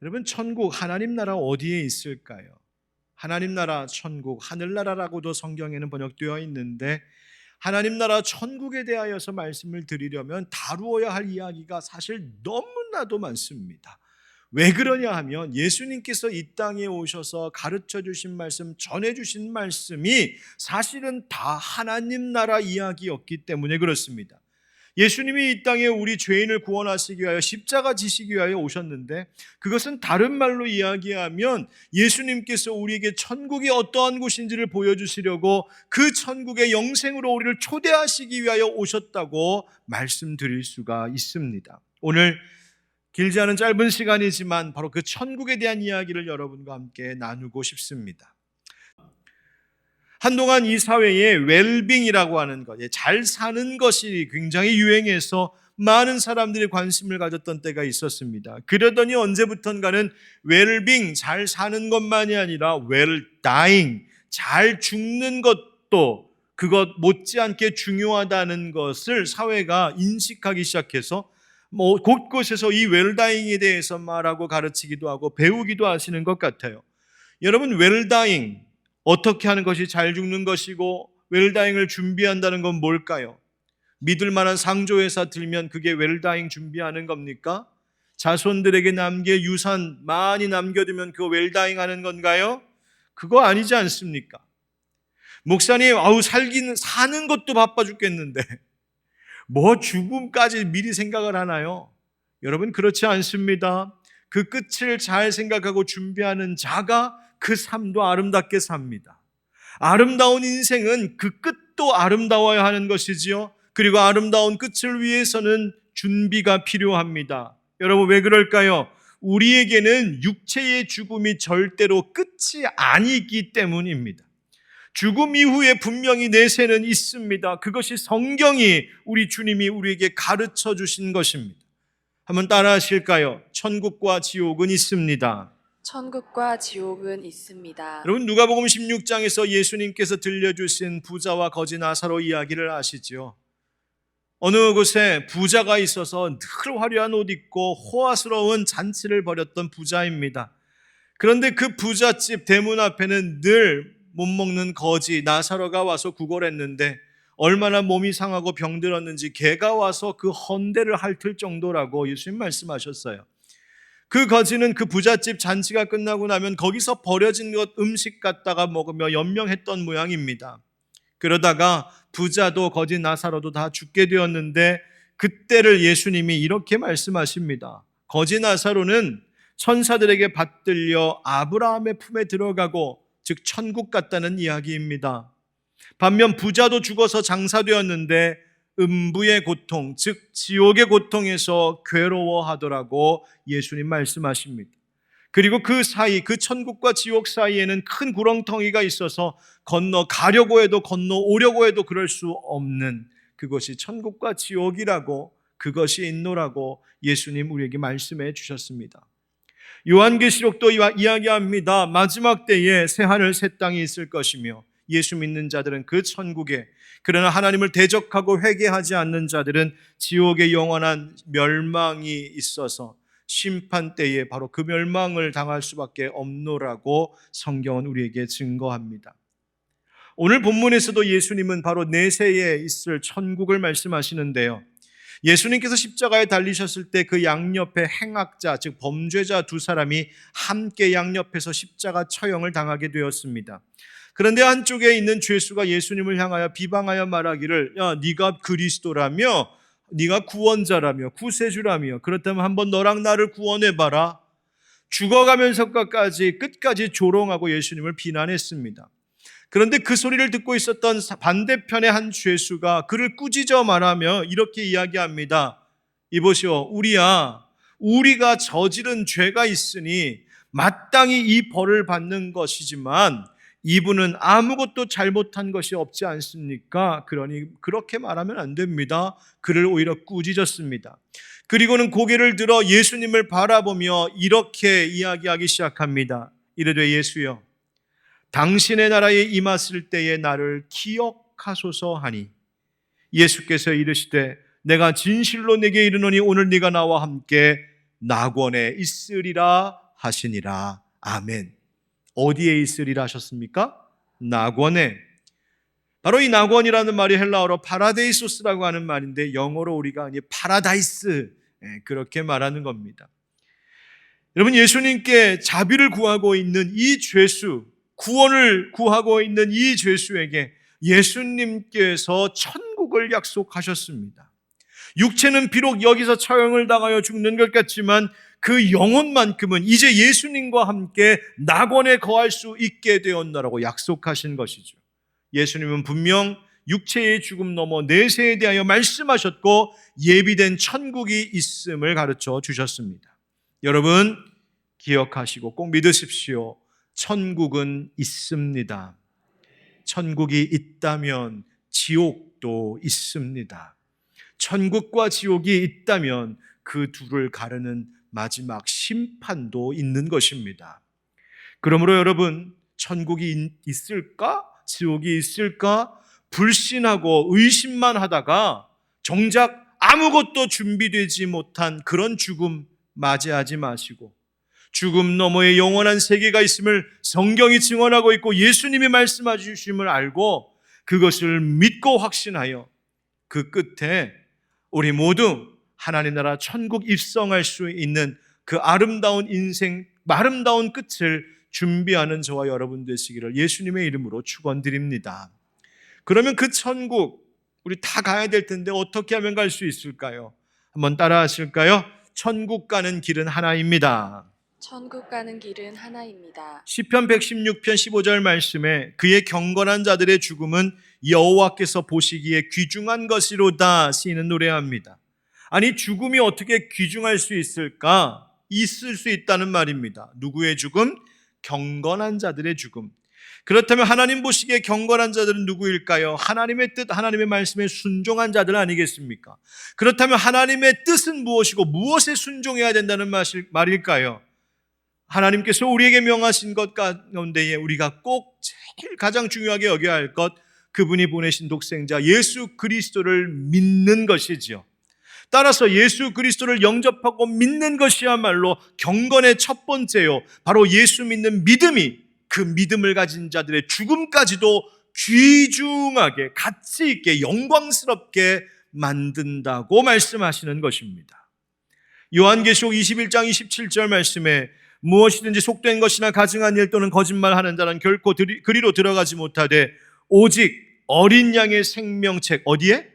여러분, 천국, 하나님 나라 어디에 있을까요? 하나님 나라, 천국, 하늘나라라고도 성경에는 번역되어 있는데, 하나님 나라 천국에 대하여서 말씀을 드리려면 다루어야 할 이야기가 사실 너무나도 많습니다. 왜 그러냐 하면 예수님께서 이 땅에 오셔서 가르쳐 주신 말씀, 전해 주신 말씀이 사실은 다 하나님 나라 이야기였기 때문에 그렇습니다. 예수님이 이 땅에 우리 죄인을 구원하시기 위하여 십자가 지시기 위하여 오셨는데, 그것은 다른 말로 이야기하면 예수님께서 우리에게 천국이 어떠한 곳인지를 보여주시려고 그 천국의 영생으로 우리를 초대하시기 위하여 오셨다고 말씀드릴 수가 있습니다. 오늘 길지 않은 짧은 시간이지만 바로 그 천국에 대한 이야기를 여러분과 함께 나누고 싶습니다. 한동안 이 사회에 웰빙이라고 하는 것, 잘 사는 것이 굉장히 유행해서 많은 사람들이 관심을 가졌던 때가 있었습니다. 그러더니 언제부턴가는 웰빙, 잘 사는 것만이 아니라 웰다잉, 잘 죽는 것도 그것 못지않게 중요하다는 것을 사회가 인식하기 시작해서 곳곳에서 이 웰다잉에 대해서 말하고 가르치기도 하고 배우기도 하시는 것 같아요. 여러분, 웰다잉, 어떻게 하는 것이 잘 죽는 것이고 웰다잉을 준비한다는 건 뭘까요? 믿을 만한 상조회사 들면 그게 웰다잉 준비하는 겁니까? 자손들에게 남길 유산 많이 남겨두면 그거 웰다잉 하는 건가요? 그거 아니지 않습니까? 목사님, 사는 것도 바빠 죽겠는데 뭐 죽음까지 미리 생각을 하나요? 여러분, 그렇지 않습니다. 그 끝을 잘 생각하고 준비하는 자가 그 삶도 아름답게 삽니다. 아름다운 인생은 그 끝도 아름다워야 하는 것이지요. 그리고 아름다운 끝을 위해서는 준비가 필요합니다. 여러분, 왜 그럴까요? 우리에게는 육체의 죽음이 절대로 끝이 아니기 때문입니다. 죽음 이후에 분명히 내세는 있습니다. 그것이 성경이, 우리 주님이 우리에게 가르쳐 주신 것입니다. 한번 따라 하실까요? 천국과 지옥은 있습니다. 천국과 지옥은 있습니다. 여러분, 누가복음 16장에서 예수님께서 들려주신 부자와 거지 나사로 이야기를 아시죠? 어느 곳에 부자가 있어서 늘 화려한 옷 입고 호화스러운 잔치를 벌였던 부자입니다. 그런데 그 부잣집 대문 앞에는 늘 못 먹는 거지 나사로가 와서 구걸했는데 얼마나 몸이 상하고 병들었는지 개가 와서 그 헌대를 핥을 정도라고 예수님 말씀하셨어요. 그 거지는 그 부잣집 잔치가 끝나고 나면 거기서 버려진 것 음식 갖다가 먹으며 연명했던 모양입니다. 그러다가 부자도 거지 나사로도 다 죽게 되었는데 그때를 예수님이 이렇게 말씀하십니다. 거지 나사로는 천사들에게 받들려 아브라함의 품에 들어가고, 즉 천국 갔다는 이야기입니다. 반면 부자도 죽어서 장사되었는데 음부의 고통, 즉 지옥의 고통에서 괴로워하더라고 예수님 말씀하십니다. 그리고 그 사이, 그 천국과 지옥 사이에는 큰 구렁텅이가 있어서 건너가려고 해도 건너오려고 해도 그럴 수 없는, 그것이 천국과 지옥이라고, 그것이 있노라고 예수님 우리에게 말씀해 주셨습니다. 요한계시록도 이야기합니다. 마지막 때에 새하늘 새 땅이 있을 것이며 예수 믿는 자들은 그 천국에, 그러나 하나님을 대적하고 회개하지 않는 자들은 지옥의 영원한 멸망이 있어서 심판 때에 바로 그 멸망을 당할 수밖에 없노라고 성경은 우리에게 증거합니다. 오늘 본문에서도 예수님은 바로 내세에 있을 천국을 말씀하시는데요, 예수님께서 십자가에 달리셨을 때 그 양옆에 행악자, 즉 범죄자 두 사람이 함께 양옆에서 십자가 처형을 당하게 되었습니다. 그런데 한쪽에 있는 죄수가 예수님을 향하여 비방하여 말하기를, 야, 네가 그리스도라며, 네가 구원자라며, 구세주라며, 그렇다면 한번 너랑 나를 구원해봐라. 죽어가면서까지 끝까지 조롱하고 예수님을 비난했습니다. 그런데 그 소리를 듣고 있었던 반대편의 한 죄수가 그를 꾸짖어 말하며 이렇게 이야기합니다. 이보시오, 우리가 저지른 죄가 있으니 마땅히 이 벌을 받는 것이지만 이분은 아무것도 잘못한 것이 없지 않습니까? 그러니 그렇게 말하면 안 됩니다. 그를 오히려 꾸짖었습니다. 그리고는 고개를 들어 예수님을 바라보며 이렇게 이야기하기 시작합니다. 이르되, 예수여, 당신의 나라에 임하실 때에 나를 기억하소서 하니, 예수께서 이르시되 내가 진실로 네게 이르노니 오늘 네가 나와 함께 낙원에 있으리라 하시니라. 아멘. 어디에 있으리라 하셨습니까? 낙원에. 바로 이 낙원이라는 말이 헬라어로 파라데이소스라고 하는 말인데 영어로 우리가 파라다이스 그렇게 말하는 겁니다. 여러분, 예수님께 자비를 구하고 있는 이 죄수, 구원을 구하고 있는 이 죄수에게 예수님께서 천국을 약속하셨습니다. 육체는 비록 여기서 처형을 당하여 죽는 것 같지만 그 영혼만큼은 이제 예수님과 함께 낙원에 거할 수 있게 되었나라고 약속하신 것이죠. 예수님은 분명 육체의 죽음 넘어 내세에 대하여 말씀하셨고 예비된 천국이 있음을 가르쳐 주셨습니다. 여러분, 기억하시고 꼭 믿으십시오. 천국은 있습니다. 천국이 있다면 지옥도 있습니다. 천국과 지옥이 있다면 그 둘을 가르는 마지막 심판도 있는 것입니다. 그러므로 여러분, 천국이 있을까? 지옥이 있을까? 불신하고 의심만 하다가 정작 아무것도 준비되지 못한 그런 죽음 맞이하지 마시고 죽음 너머에 영원한 세계가 있음을 성경이 증언하고 있고 예수님이 말씀해 주심을 알고 그것을 믿고 확신하여 그 끝에 우리 모두 하나님 나라 천국 입성할 수 있는 그 아름다운 인생, 아름다운 끝을 준비하는 저와 여러분 되시기를 예수님의 이름으로 축원드립니다. 그러면 그 천국 우리 다 가야 될 텐데 어떻게 하면 갈 수 있을까요? 한번 따라 하실까요? 천국 가는 길은 하나입니다. 천국 가는 길은 하나입니다. 시편 116편 15절 말씀에 그의 경건한 자들의 죽음은 여호와께서 보시기에 귀중한 것이로다 시인은 노래합니다. 아니, 죽음이 어떻게 귀중할 수 있을까? 있을 수 있다는 말입니다. 누구의 죽음? 경건한 자들의 죽음. 그렇다면 하나님 보시기에 경건한 자들은 누구일까요? 하나님의 뜻, 하나님의 말씀에 순종한 자들 아니겠습니까? 그렇다면 하나님의 뜻은 무엇이고 무엇에 순종해야 된다는 말일까요? 하나님께서 우리에게 명하신 것 가운데에 우리가 꼭 제일 가장 중요하게 여겨야 할 것, 그분이 보내신 독생자 예수 그리스도를 믿는 것이지요. 따라서 예수 그리스도를 영접하고 믿는 것이야말로 경건의 첫 번째요. 바로 예수 믿는 믿음이 그 믿음을 가진 자들의 죽음까지도 귀중하게, 가치 있게, 영광스럽게 만든다고 말씀하시는 것입니다. 요한계시록 21장 27절 말씀에 무엇이든지 속된 것이나 가증한 일 또는 거짓말하는 자는 결코 그리로 들어가지 못하되 오직 어린 양의 생명책, 어디에?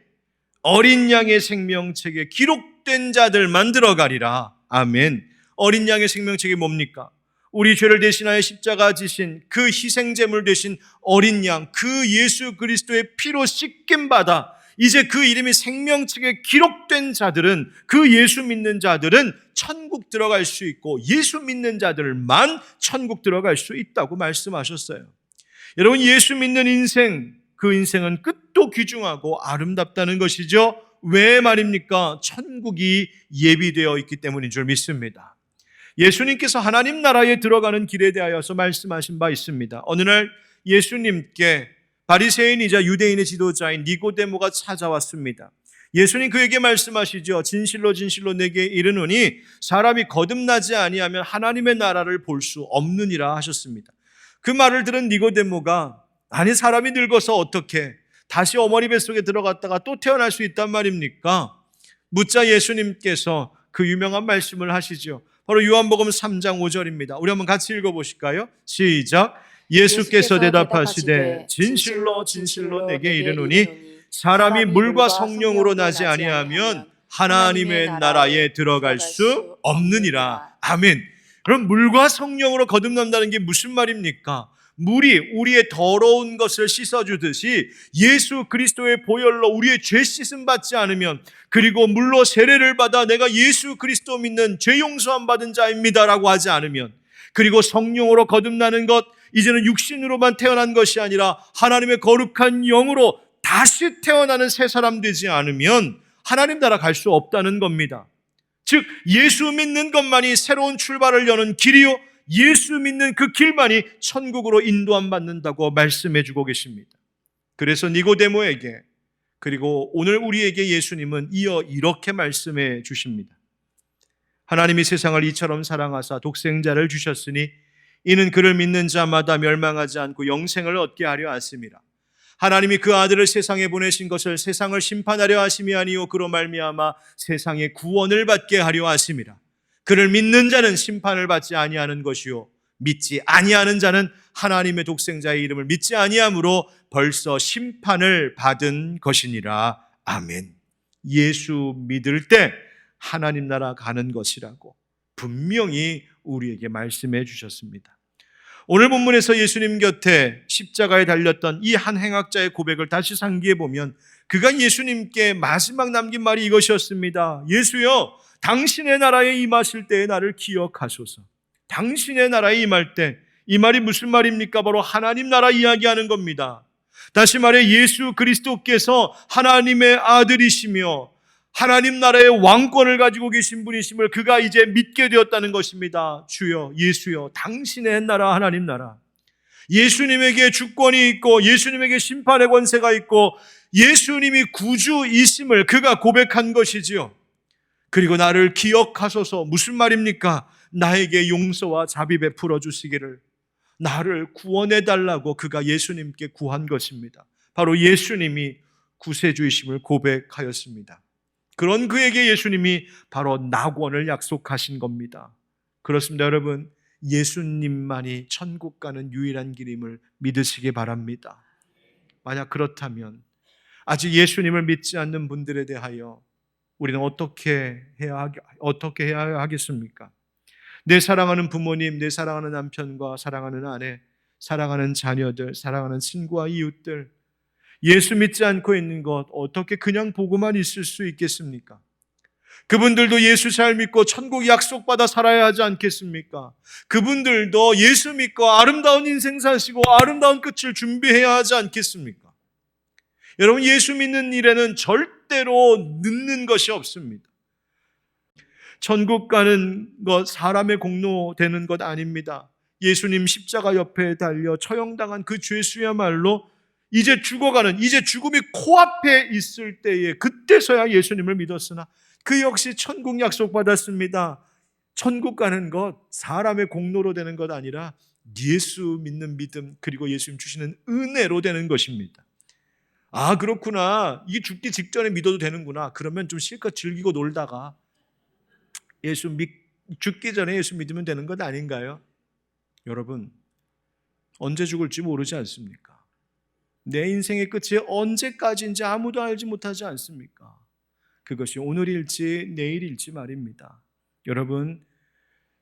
어린 양의 생명책에 기록된 자들만 들어가리라. 아멘. 어린 양의 생명책이 뭡니까? 우리 죄를 대신하여 십자가 지신 그 희생제물 되신 어린 양, 그 예수 그리스도의 피로 씻김받아 이제 그 이름이 생명책에 기록된 자들은, 그 예수 믿는 자들은 천국 들어갈 수 있고 예수 믿는 자들만 천국 들어갈 수 있다고 말씀하셨어요. 여러분, 예수 믿는 인생, 그 인생은 끝도 귀중하고 아름답다는 것이죠. 왜 말입니까? 천국이 예비되어 있기 때문인 줄 믿습니다. 예수님께서 하나님 나라에 들어가는 길에 대하여서 말씀하신 바 있습니다. 어느 날 예수님께 바리새인이자 유대인의 지도자인 니고데모가 찾아왔습니다. 예수님 그에게 말씀하시죠. 진실로 진실로 내게 이르노니 사람이 거듭나지 아니하면 하나님의 나라를 볼 수 없느니라 하셨습니다. 그 말을 들은 니고데모가 아니, 사람이 늙어서 어떻게 다시 어머니 뱃속에 들어갔다가 또 태어날 수 있단 말입니까? 묻자 예수님께서 그 유명한 말씀을 하시죠. 바로 요한복음 3장 5절입니다. 우리 한번 같이 읽어보실까요? 시작. 예수께서 대답하시되 진실로 진실로 내게 이르노니 사람이 물과 성령으로 나지 아니하면 하나님의 나라에 들어갈 수 없느니라. 아멘. 그럼 물과 성령으로 거듭난다는 게 무슨 말입니까? 물이 우리의 더러운 것을 씻어주듯이 예수 그리스도의 보혈로 우리의 죄 씻음 받지 않으면, 그리고 물로 세례를 받아 내가 예수 그리스도 믿는 죄 용서함 받은 자입니다라고 하지 않으면, 그리고 성령으로 거듭나는 것, 이제는 육신으로만 태어난 것이 아니라 하나님의 거룩한 영으로 다시 태어나는 새 사람 되지 않으면 하나님 나라 갈 수 없다는 겁니다. 즉 예수 믿는 것만이 새로운 출발을 여는 길이요, 예수 믿는 그 길만이 천국으로 인도함 받는다고 말씀해 주고 계십니다. 그래서 니고데모에게, 그리고 오늘 우리에게 예수님은 이어 이렇게 말씀해 주십니다. 하나님이 세상을 이처럼 사랑하사 독생자를 주셨으니 이는 그를 믿는 자마다 멸망하지 않고 영생을 얻게 하려 하심이라. 하나님이 그 아들을 세상에 보내신 것을 세상을 심판하려 하심이 아니요 그로 말미암아 세상의 구원을 받게 하려 하심이라. 그를 믿는 자는 심판을 받지 아니하는 것이요 믿지 아니하는 자는 하나님의 독생자의 이름을 믿지 아니하므로 벌써 심판을 받은 것이니라. 아멘. 예수 믿을 때 하나님 나라 가는 것이라고 분명히 우리에게 말씀해 주셨습니다. 오늘 본문에서 예수님 곁에 십자가에 달렸던 이 한 행악자의 고백을 다시 상기해 보면 그가 예수님께 마지막 남긴 말이 이것이었습니다. 예수여, 당신의 나라에 임하실 때에 나를 기억하소서. 당신의 나라에 임할 때, 이 말이 무슨 말입니까? 바로 하나님 나라 이야기하는 겁니다. 다시 말해 예수 그리스도께서 하나님의 아들이시며 하나님 나라의 왕권을 가지고 계신 분이심을 그가 이제 믿게 되었다는 것입니다. 주여, 예수여, 당신의 나라, 하나님 나라. 예수님에게 주권이 있고 예수님에게 심판의 권세가 있고 예수님이 구주이심을 그가 고백한 것이지요. 그리고 나를 기억하소서. 무슨 말입니까? 나에게 용서와 자비 베풀어 주시기를, 나를 구원해 달라고 그가 예수님께 구한 것입니다. 바로 예수님이 구세주이심을 고백하였습니다. 그런 그에게 예수님이 바로 낙원을 약속하신 겁니다. 그렇습니다, 여러분. 예수님만이 천국 가는 유일한 길임을 믿으시기 바랍니다. 만약 그렇다면 아직 예수님을 믿지 않는 분들에 대하여 우리는 어떻게 해야 하겠습니까? 내 사랑하는 부모님, 내 사랑하는 남편과 사랑하는 아내, 사랑하는 자녀들, 사랑하는 친구와 이웃들, 예수 믿지 않고 있는 것 어떻게 그냥 보고만 있을 수 있겠습니까? 그분들도 예수 잘 믿고 천국 약속받아 살아야 하지 않겠습니까? 그분들도 예수 믿고 아름다운 인생 사시고 아름다운 끝을 준비해야 하지 않겠습니까? 여러분, 예수 믿는 일에는 절대로 늦는 것이 없습니다. 천국 가는 것 사람의 공로 되는 것 아닙니다. 예수님 십자가 옆에 달려 처형당한 그 죄수야말로 이제 죽어가는, 이제 죽음이 코앞에 있을 때에 그때서야 예수님을 믿었으나 그 역시 천국 약속받았습니다. 천국 가는 것 사람의 공로로 되는 것 아니라 예수 믿는 믿음, 그리고 예수님 주시는 은혜로 되는 것입니다. 아, 그렇구나. 이게 죽기 직전에 믿어도 되는구나. 그러면 좀 실컷 즐기고 놀다가 죽기 전에 예수 믿으면 되는 것 아닌가요? 여러분, 언제 죽을지 모르지 않습니까? 내 인생의 끝이 언제까지인지 아무도 알지 못하지 않습니까? 그것이 오늘일지 내일일지 말입니다. 여러분,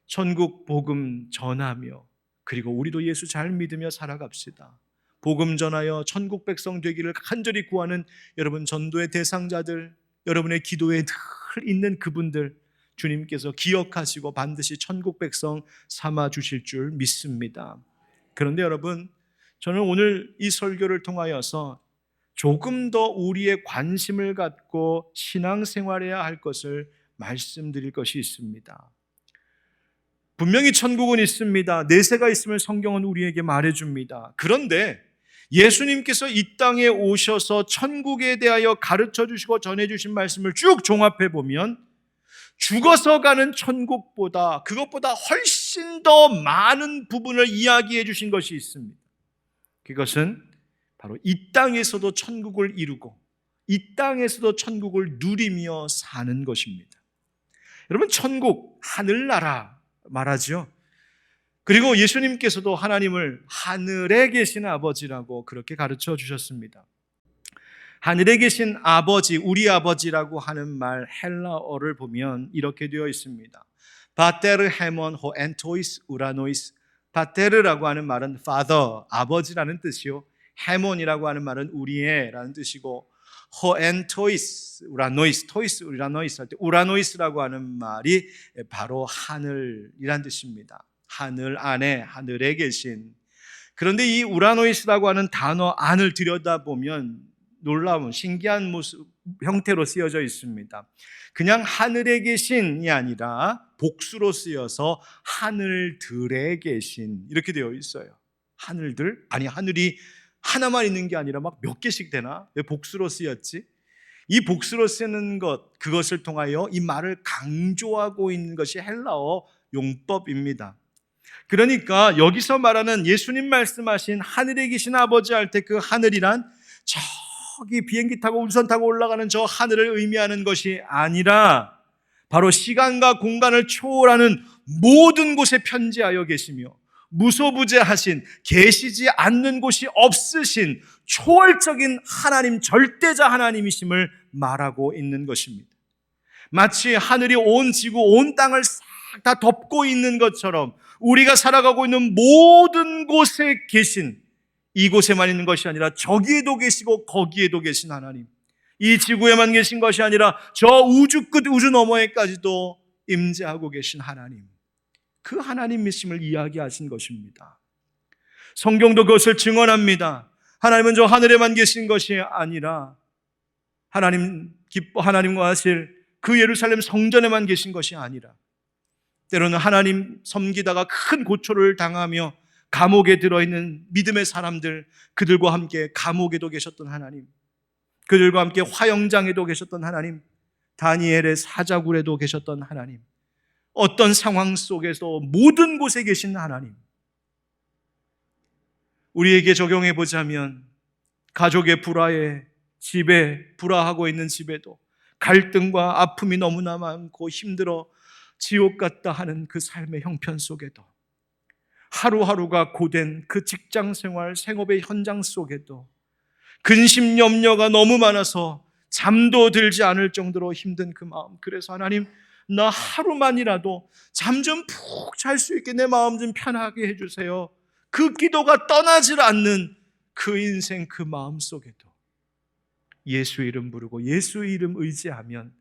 천국 복음 전하며 그리고 우리도 예수 잘 믿으며 살아갑시다. 복음 전하여 천국 백성 되기를 간절히 구하는 여러분 전도의 대상자들, 여러분의 기도에 늘 있는 그분들 주님께서 기억하시고 반드시 천국 백성 삼아 주실 줄 믿습니다. 그런데 여러분, 저는 오늘 이 설교를 통하여서 조금 더 우리의 관심을 갖고 신앙생활해야 할 것을 말씀드릴 것이 있습니다. 분명히 천국은 있습니다. 내세가 있음을 성경은 우리에게 말해줍니다. 그런데 예수님께서 이 땅에 오셔서 천국에 대하여 가르쳐 주시고 전해 주신 말씀을 쭉 종합해 보면 죽어서 가는 천국보다 그것보다 훨씬 더 많은 부분을 이야기해 주신 것이 있습니다. 그것은 바로 이 땅에서도 천국을 이루고 이 땅에서도 천국을 누리며 사는 것입니다. 여러분, 천국, 하늘나라 말하죠. 그리고 예수님께서도 하나님을 하늘에 계신 아버지라고 그렇게 가르쳐 주셨습니다. 하늘에 계신 아버지, 우리 아버지라고 하는 말 헬라어를 보면 이렇게 되어 있습니다. 바테르 헤몬 호 엔토이스 우라노이스. 바테르라고 하는 말은 father, 아버지라는 뜻이요. 헤몬이라고 하는 말은 우리의라는 뜻이고, 호 엔토이스 우라노이스, 토이스 우라노이스 할 때 우라노이스라고 하는 말이 바로 하늘이란 뜻입니다. 하늘 안에, 하늘에 계신. 그런데 이 우라노이스라고 하는 단어 안을 들여다보면 놀라운 신기한 모습, 형태로 쓰여져 있습니다. 그냥 하늘에 계신이 아니라 복수로 쓰여서 하늘들에 계신 이렇게 되어 있어요. 하늘들? 아니, 하늘이 하나만 있는 게 아니라 막 몇 개씩 되나? 왜 복수로 쓰였지? 이 복수로 쓰는 것, 그것을 통하여 이 말을 강조하고 있는 것이 헬라어 용법입니다. 그러니까 여기서 말하는 예수님 말씀하신 하늘에 계신 아버지 할 때 그 하늘이란 저기 비행기 타고 우주선 타고 올라가는 저 하늘을 의미하는 것이 아니라 바로 시간과 공간을 초월하는 모든 곳에 편지하여 계시며 무소부재하신, 계시지 않는 곳이 없으신 초월적인 하나님, 절대자 하나님이심을 말하고 있는 것입니다. 마치 하늘이 온 지구, 온 땅을 싹 다 덮고 있는 것처럼 우리가 살아가고 있는 모든 곳에 계신, 이곳에만 있는 것이 아니라 저기에도 계시고 거기에도 계신 하나님, 이 지구에만 계신 것이 아니라 저 우주 끝, 우주 너머에까지도 임재하고 계신 하나님, 그 하나님이심을 이야기하신 것입니다. 성경도 그것을 증언합니다. 하나님은 저 하늘에만 계신 것이 아니라 하나님과 하실 그 예루살렘 성전에만 계신 것이 아니라 때로는 하나님 섬기다가 큰 고초를 당하며 감옥에 들어있는 믿음의 사람들, 그들과 함께 감옥에도 계셨던 하나님, 그들과 함께 화영장에도 계셨던 하나님, 다니엘의 사자굴에도 계셨던 하나님, 어떤 상황 속에서 모든 곳에 계신 하나님, 우리에게 적용해 보자면 가족의 불화에, 집에 불화하고 있는 집에도 갈등과 아픔이 너무나 많고 힘들어 지옥 같다 하는 그 삶의 형편 속에도, 하루하루가 고된 그 직장 생활, 생업의 현장 속에도 근심 염려가 너무 많아서 잠도 들지 않을 정도로 힘든 그 마음, 그래서 하나님, 나 하루만이라도 잠 좀 푹 잘 수 있게 내 마음 좀 편하게 해주세요. 그 기도가 떠나질 않는 그 인생, 그 마음 속에도 예수 이름 부르고 예수 이름 의지하면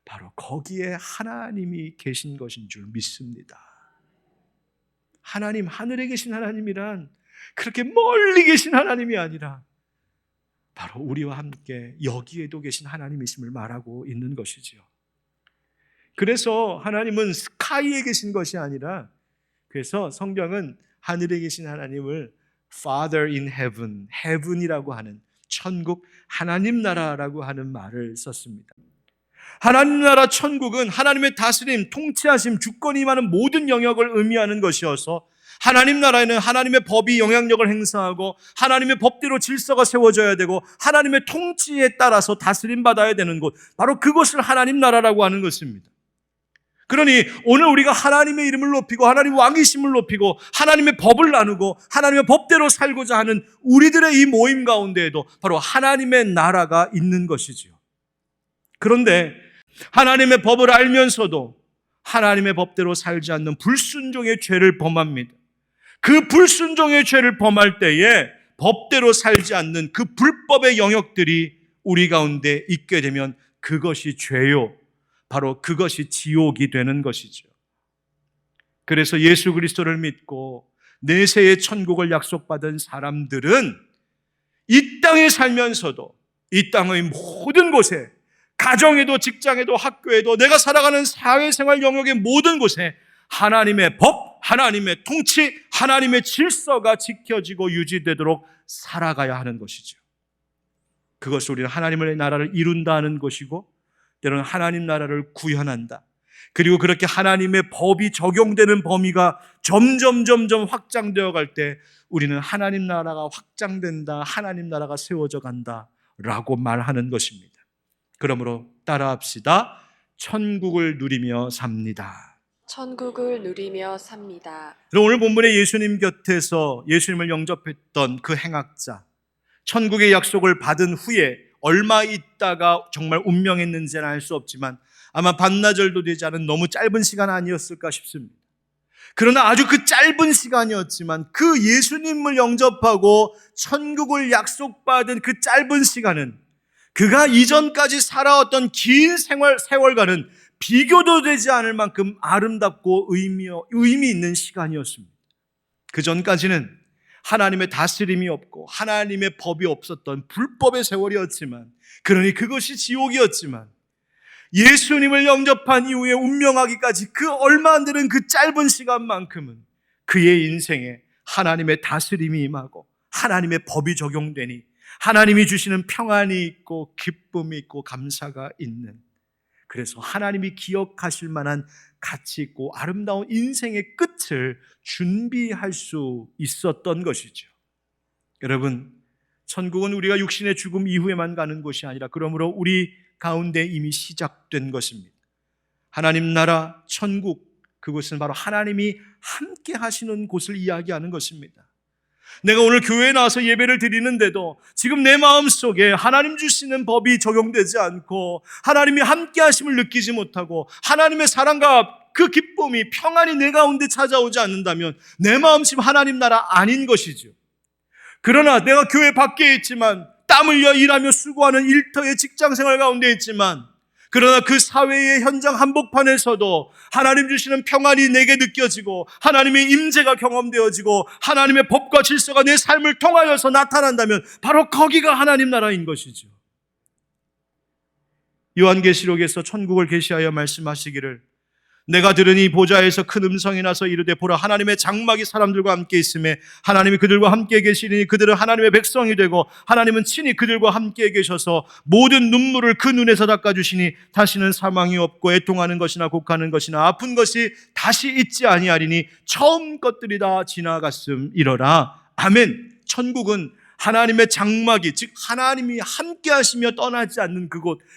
바로 거기에 하나님이 계신 것인 줄 믿습니다. 하나님, 하늘에 계신 하나님이란 그렇게 멀리 계신 하나님이 아니라 바로 우리와 함께 여기에도 계신 하나님이심을 말하고 있는 것이지요. 그래서 하나님은 스카이에 계신 것이 아니라, 그래서 성경은 하늘에 계신 하나님을 Father in Heaven, Heaven이라고 하는 천국, 하나님 나라라고 하는 말을 썼습니다. 하나님 나라 천국은 하나님의 다스림, 통치하심, 주권이 임하는 모든 영역을 의미하는 것이어서 하나님 나라에는 하나님의 법이 영향력을 행사하고 하나님의 법대로 질서가 세워져야 되고 하나님의 통치에 따라서 다스림 받아야 되는 곳, 바로 그것을 하나님 나라라고 하는 것입니다. 그러니 오늘 우리가 하나님의 이름을 높이고 하나님 왕이심을 높이고 하나님의 법을 나누고 하나님의 법대로 살고자 하는 우리들의 이 모임 가운데에도 바로 하나님의 나라가 있는 것이지요. 그런데 하나님의 법을 알면서도 하나님의 법대로 살지 않는 불순종의 죄를 범합니다. 그 불순종의 죄를 범할 때에 법대로 살지 않는 그 불법의 영역들이 우리 가운데 있게 되면 그것이 죄요, 바로 그것이 지옥이 되는 것이죠. 그래서 예수 그리스도를 믿고 내세의 천국을 약속받은 사람들은 이 땅에 살면서도 이 땅의 모든 곳에, 가정에도 직장에도 학교에도 내가 살아가는 사회생활 영역의 모든 곳에 하나님의 법, 하나님의 통치, 하나님의 질서가 지켜지고 유지되도록 살아가야 하는 것이죠. 그것이 우리는 하나님의 나라를 이룬다는 것이고 때로는 하나님 나라를 구현한다. 그리고 그렇게 하나님의 법이 적용되는 범위가 점점 확장되어 갈 때 우리는 하나님 나라가 확장된다, 하나님 나라가 세워져 간다 라고 말하는 것입니다. 그러므로 따라합시다. 천국을 누리며 삽니다. 천국을 누리며 삽니다. 오늘 본문에 예수님 곁에서 예수님을 영접했던 그 행악자, 천국의 약속을 받은 후에 얼마 있다가 정말 운명했는지는 알 수 없지만 아마 반나절도 되지 않은 너무 짧은 시간 아니었을까 싶습니다. 그러나 아주 그 짧은 시간이었지만 그 예수님을 영접하고 천국을 약속받은 그 짧은 시간은 그가 이전까지 살아왔던 긴 세월과는 비교도 되지 않을 만큼 아름답고 의미 있는 시간이었습니다. 그 전까지는 하나님의 다스림이 없고 하나님의 법이 없었던 불법의 세월이었지만, 그러니 그것이 지옥이었지만, 예수님을 영접한 이후에 운명하기까지 그 얼마 안 되는 그 짧은 시간만큼은 그의 인생에 하나님의 다스림이 임하고 하나님의 법이 적용되니 하나님이 주시는 평안이 있고 기쁨이 있고 감사가 있는, 그래서 하나님이 기억하실 만한 가치 있고 아름다운 인생의 끝을 준비할 수 있었던 것이죠. 여러분, 천국은 우리가 육신의 죽음 이후에만 가는 곳이 아니라 그러므로 우리 가운데 이미 시작된 것입니다. 하나님 나라 천국, 그것은 바로 하나님이 함께 하시는 곳을 이야기하는 것입니다. 내가 오늘 교회에 나와서 예배를 드리는데도 지금 내 마음속에 하나님 주시는 법이 적용되지 않고 하나님이 함께 하심을 느끼지 못하고 하나님의 사랑과 그 기쁨이 평안이 내 가운데 찾아오지 않는다면 내 마음 지금 하나님 나라 아닌 것이죠. 그러나 내가 교회 밖에 있지만 땀 흘려 일하며 수고하는 일터의 직장생활 가운데 있지만, 그러나 그 사회의 현장 한복판에서도 하나님 주시는 평안이 내게 느껴지고 하나님의 임재가 경험되어지고 하나님의 법과 질서가 내 삶을 통하여서 나타난다면 바로 거기가 하나님 나라인 것이죠. 요한계시록에서 천국을 계시하여 말씀하시기를, 내가 들으니 보좌에서 큰 음성이 나서 이르되 보라, 하나님의 장막이 사람들과 함께 있음에 하나님이 그들과 함께 계시니 그들은 하나님의 백성이 되고 하나님은 친히 그들과 함께 계셔서 모든 눈물을 그 눈에서 닦아주시니 다시는 사망이 없고 애통하는 것이나 곡하는 것이나 아픈 것이 다시 있지 아니하리니 처음 것들이 다 지나갔음이러라. 아멘. 천국은 하나님의 장막이, 즉 하나님이 함께 하시며 떠나지 않는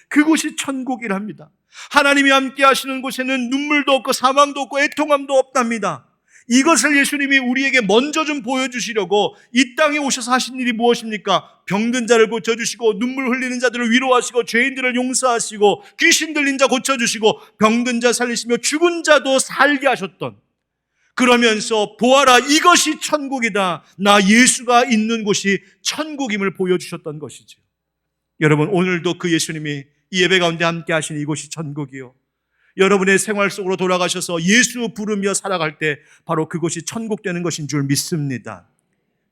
그곳이 천국이랍니다. 하나님이 함께 하시는 곳에는 눈물도 없고 사망도 없고 애통함도 없답니다. 이것을 예수님이 우리에게 먼저 좀 보여주시려고 이 땅에 오셔서 하신 일이 무엇입니까? 병든 자를 고쳐주시고 눈물 흘리는 자들을 위로하시고 죄인들을 용서하시고 귀신 들린 자 고쳐주시고 병든 자 살리시며 죽은 자도 살게 하셨던, 그러면서 보아라, 이것이 천국이다, 나 예수가 있는 곳이 천국임을 보여주셨던 것이죠. 여러분, 오늘도 그 예수님이 이 예배 가운데 함께 하신 이곳이 천국이요, 여러분의 생활 속으로 돌아가셔서 예수 부르며 살아갈 때 바로 그곳이 천국 되는 것인 줄 믿습니다.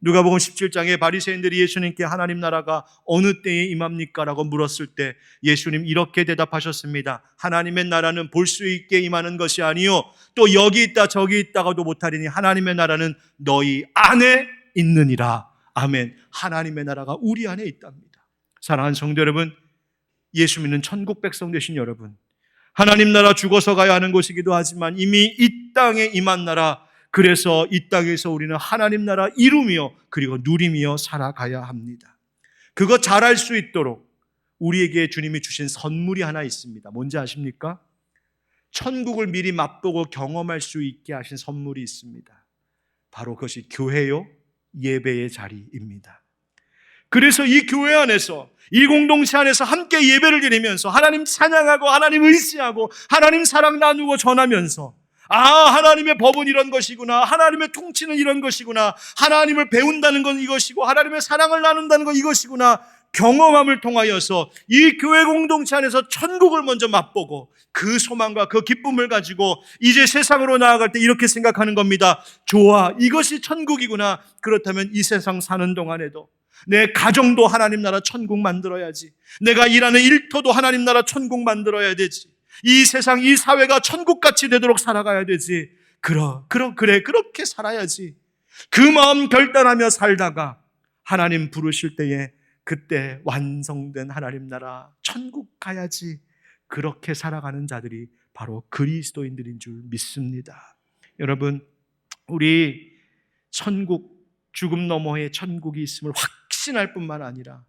누가복음 17장에 바리새인들이 예수님께 하나님 나라가 어느 때에 임합니까? 라고 물었을 때 예수님 이렇게 대답하셨습니다. 하나님의 나라는 볼 수 있게 임하는 것이 아니요 또 여기 있다 저기 있다가도 못하리니 하나님의 나라는 너희 안에 있느니라. 아멘. 하나님의 나라가 우리 안에 있답니다. 사랑하는 성도 여러분, 예수 믿는 천국 백성 되신 여러분, 하나님 나라 죽어서 가야 하는 곳이기도 하지만 이미 이 땅에 임한 나라, 그래서 이 땅에서 우리는 하나님 나라 이루며 그리고 누리며 살아가야 합니다. 그거 잘할 수 있도록 우리에게 주님이 주신 선물이 하나 있습니다. 뭔지 아십니까? 천국을 미리 맛보고 경험할 수 있게 하신 선물이 있습니다. 바로 그것이 교회요, 예배의 자리입니다. 그래서 이 교회 안에서, 이 공동체 안에서 함께 예배를 드리면서 하나님 찬양하고 하나님 의지하고 하나님 사랑 나누고 전하면서, 하나님의 법은 이런 것이구나, 하나님의 통치는 이런 것이구나, 하나님을 배운다는 건 이것이고 하나님의 사랑을 나눈다는 건 이것이구나, 경험함을 통하여서 이 교회 공동체 안에서 천국을 먼저 맛보고 그 소망과 그 기쁨을 가지고 이제 세상으로 나아갈 때 이렇게 생각하는 겁니다. 좋아, 이것이 천국이구나. 그렇다면 이 세상 사는 동안에도 내 가정도 하나님 나라 천국 만들어야지, 내가 일하는 일터도 하나님 나라 천국 만들어야 되지, 이 세상 이 사회가 천국같이 되도록 살아가야 되지. 그래 그렇게 살아야지. 그 마음 결단하며 살다가 하나님 부르실 때에 그때 완성된 하나님 나라 천국 가야지, 그렇게 살아가는 자들이 바로 그리스도인들인 줄 믿습니다. 여러분, 우리 천국, 죽음 너머에 천국이 있음을 확신할 뿐만 아니라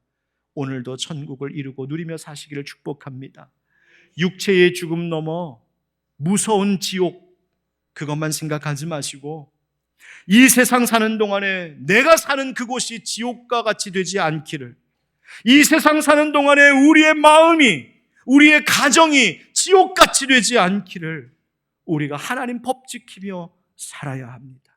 오늘도 천국을 이루고 누리며 사시기를 축복합니다. 육체의 죽음 넘어 무서운 지옥, 그것만 생각하지 마시고 이 세상 사는 동안에 내가 사는 그곳이 지옥과 같이 되지 않기를, 이 세상 사는 동안에 우리의 마음이, 우리의 가정이 지옥같이 되지 않기를 우리가 하나님 법 지키며 살아야 합니다.